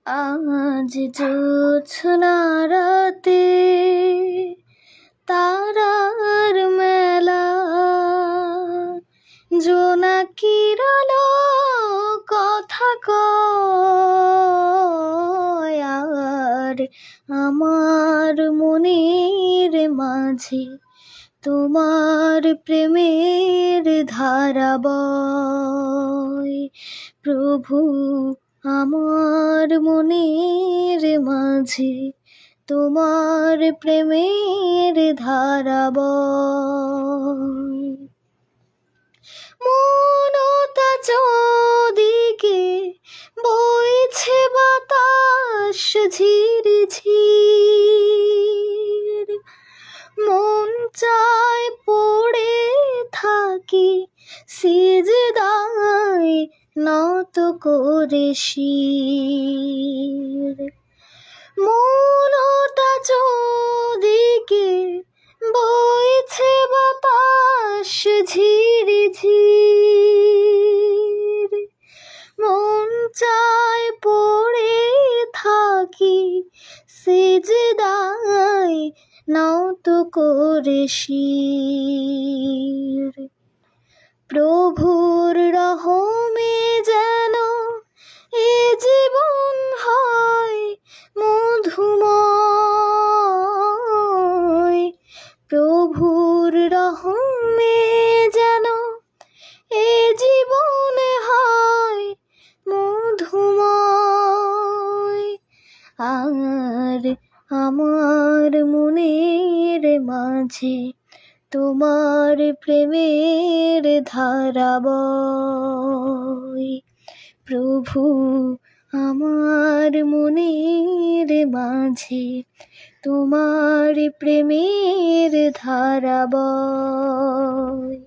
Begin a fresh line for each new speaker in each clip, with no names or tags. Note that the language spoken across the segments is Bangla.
আজ জোছনা রাতে তারার মেলা, জোনাকির আলো কথা কয়, আর আমার মনের মাঝে তোমার প্রেমের ধারা বয়। প্রভু, আমার মনের মাঝে তোমার প্রেমের ধারা বয়। মনতা চদিকে বইছে বাতাস ঝিরঝির, মন চায় পড়ে থাকি সিজদায় নত করে শির। মনতা চদিকে বইছে বাতাস ঝিরঝির, মন চায় পড়ে থাকি সিজদায় নত করে শির। প্রভুর রহমে যেন এ জীবন হয় মধুময়। প্রভুর রহমে যেন এ জীবন হয় মধুময়। আর আমার মনের মাঝে তোমার প্রেমের ধারা বয়। প্রভু, আমার মনের মাঝে তোমার প্রেমের ধারা বয়।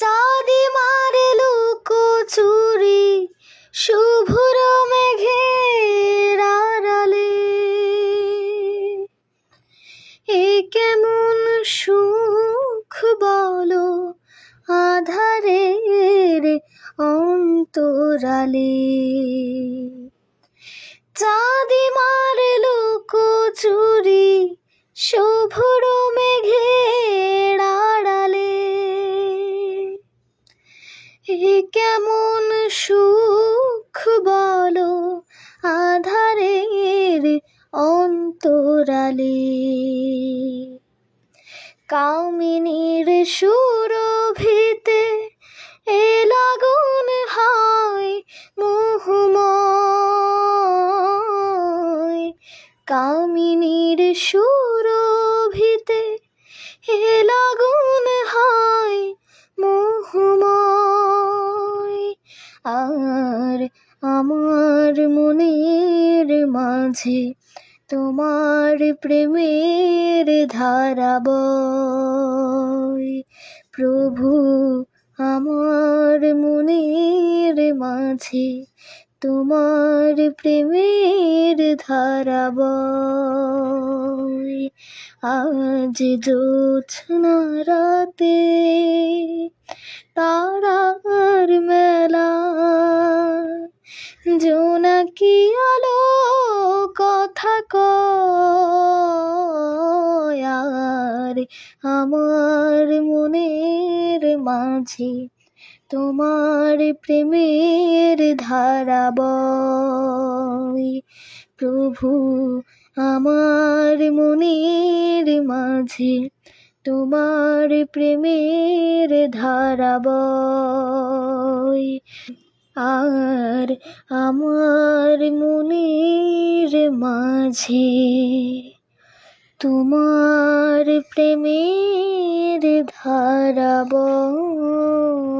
চাঁদি মারে লুকোচুরি শুভ্র মেঘের আড়ালে, এ কেমন সুখ বলো আধারের অন্তরালে। চাঁদি মারে লুকোচুরি শুভ্র মেঘের আড়ালে, এ কেমন সুখ বলো আধারের অন্তরালে। কামিনীর সুরভিতে এ লাগুন হয় মোহময়। কামিনীর সুরভিতে এ লাগুন হয় মোহময়। আর আমার মনের মাঝে তোমার প্রেমের ধারা বয়। প্রভু, আমার মনের মাঝে তোমার প্রেমের ধারা বয়। আজ জোছনা রাতে তারার মেলা, জোনাকি আলো কথা কয়, আর আমার মনের মাঝে তোমার প্রেমের ধারা বয়। প্রভু, আমার মনের মাঝে তোমার প্রেমের ধারা বয়। আর আমার মনের মাঝে তোমার প্রেমের ধারা বয়।